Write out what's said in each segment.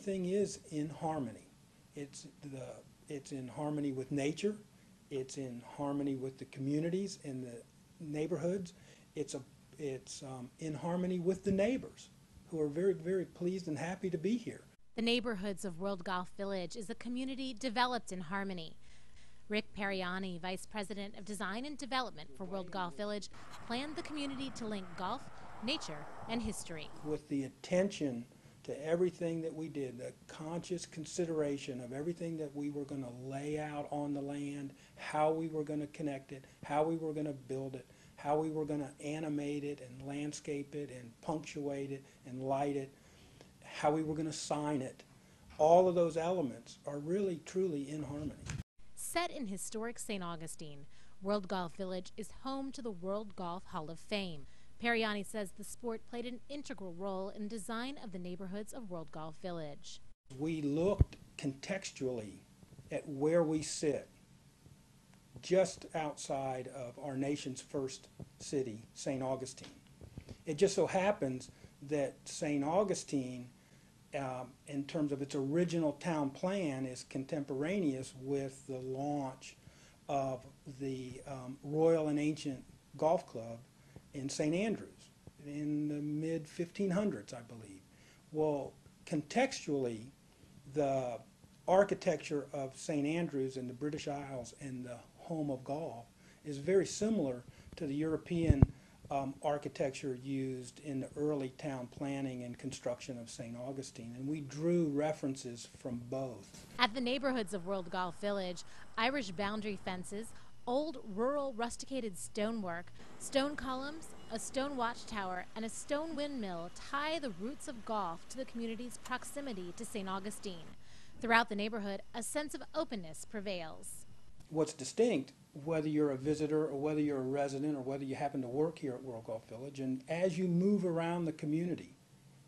everything is in harmony. It's in harmony with nature. It's in harmony with the communities and the neighborhoods. It's in harmony with the neighbors, who are very, very pleased and happy to be here. The neighborhoods of World Golf Village is a community developed in harmony. Rick Periani, Vice President of Design and Development for World Golf Village, planned the community to link golf, nature, and history. With the attention to everything that we did, the conscious consideration of everything that we were going to lay out on the land, how we were going to connect it, how we were going to build it, how we were going to animate it and landscape it and punctuate it and light it, how we were going to sign it. All of those elements are really, truly in harmony. Set in historic St. Augustine, World Golf Village is home to the World Golf Hall of Fame. Periani says the sport played an integral role in the design of the neighborhoods of World Golf Village. We looked contextually at where we sit just outside of our nation's first city, St. Augustine. It just so happens that St. Augustine, in terms of its original town plan, is contemporaneous with the launch of the Royal and Ancient Golf Club in St. Andrews in the mid-1500s, I believe. Well, contextually, the architecture of St. Andrews and the British Isles and the home of golf is very similar to the European architecture used in the early town planning and construction of St. Augustine, and we drew references from both. At the neighborhoods of World Golf Village, Irish boundary fences, old rural rusticated stonework, stone columns, a stone watchtower, and a stone windmill tie the roots of golf to the community's proximity to St. Augustine. Throughout the neighborhood, a sense of openness prevails. What's distinct, whether you're a visitor or whether you're a resident or whether you happen to work here at World Golf Village, and as you move around the community,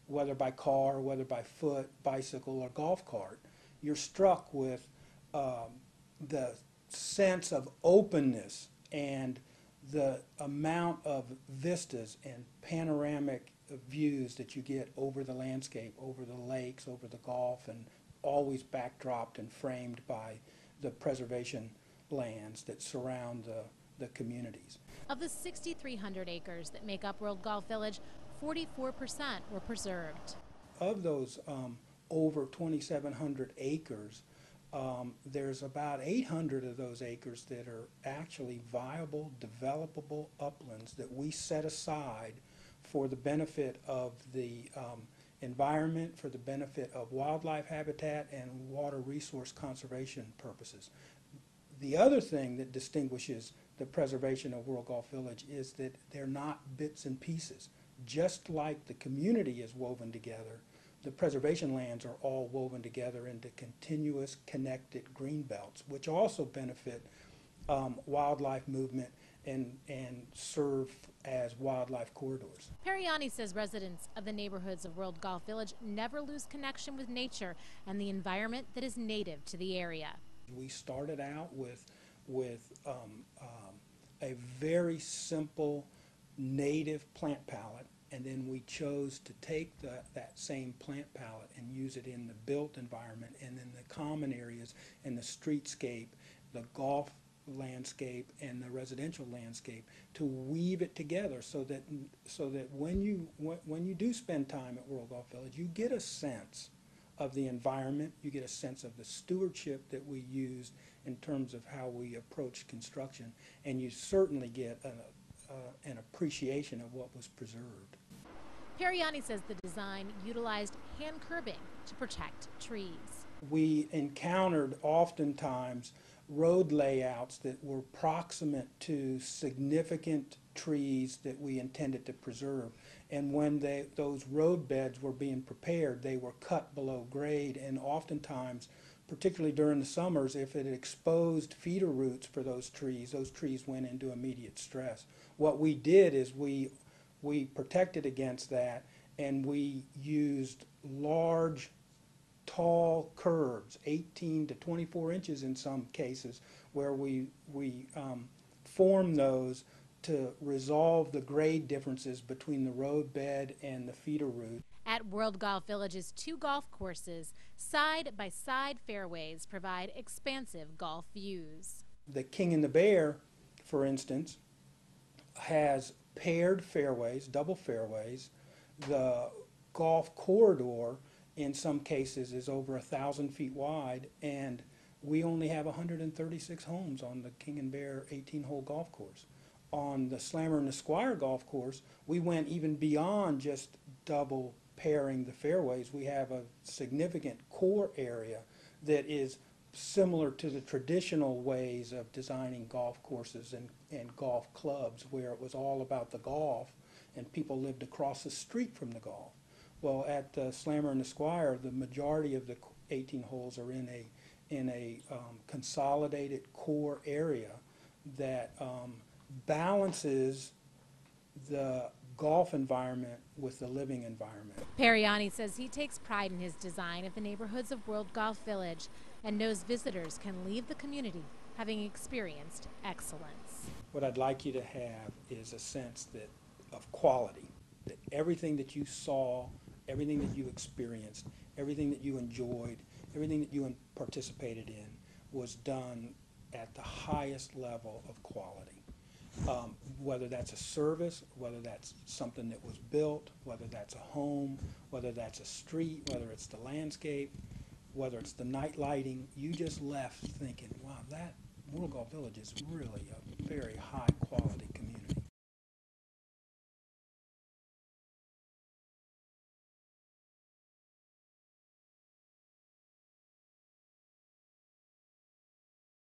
whether by car, whether by foot, bicycle, or golf cart, you're struck with the sense of openness and the amount of vistas and panoramic views that you get over the landscape, over the lakes, over the Gulf, and always backdropped and framed by the preservation lands that surround the communities. Of the 6,300 acres that make up World Golf Village, 44% were preserved. Of those over 2,700 acres, there's about 800 of those acres that are actually viable, developable uplands that we set aside for the benefit of the environment, for the benefit of wildlife habitat and water resource conservation purposes. The other thing that distinguishes the preservation of World Golf Village is that they're not bits and pieces. Just like the community is woven together, the preservation lands are all woven together into continuous connected green belts, which also benefit wildlife movement and serve as wildlife corridors. Periani says residents of the neighborhoods of World Golf Village never lose connection with nature and the environment that is native to the area. We started out with a very simple native plant palette, and then we chose to take that same plant palette and use it in the built environment and in the common areas and the streetscape, the golf landscape and the residential landscape, to weave it together so that when you do spend time at World Golf Village, you get a sense of the environment, you get a sense of the stewardship that we used in terms of how we approach construction, and you certainly get an appreciation of what was preserved. Periani says the design utilized hand curbing to protect trees. We encountered oftentimes road layouts that were proximate to significant trees that we intended to preserve. And when those road beds were being prepared, they were cut below grade, and oftentimes, particularly during the summers, if it exposed feeder roots for those trees went into immediate stress. What we did is we protected against that, and we used large, tall curbs, 18 to 24 inches in some cases, where we formed those to resolve the grade differences between the road bed and the feeder root. At World Golf Village's 2 golf courses, side-by-side fairways provide expansive golf views. The King and the Bear, for instance, has paired fairways, double fairways. The golf corridor, in some cases, is over 1,000 feet wide, and we only have 136 homes on the King and Bear 18-hole golf course. On the Slammer and the Squire golf course, we went even beyond just double pairing the fairways. We have a significant core area that is similar to the traditional ways of designing golf courses and golf clubs, where it was all about the golf and people lived across the street from the golf. Well, at Slammer and the Squire, the majority of the 18 holes are in a consolidated core area that balances the golf environment with the living environment. Periani says he takes pride in his design of the neighborhoods of World Golf Village and knows visitors can leave the community having experienced excellence. What I'd like you to have is a sense of quality, that everything that you saw, everything that you experienced, everything that you enjoyed, everything that you participated in was done at the highest level of quality. Whether that's a service, whether that's something that was built, whether that's a home, whether that's a street, whether it's the landscape, whether it's the night lighting, you just left thinking, wow, that World Golf Village is really a very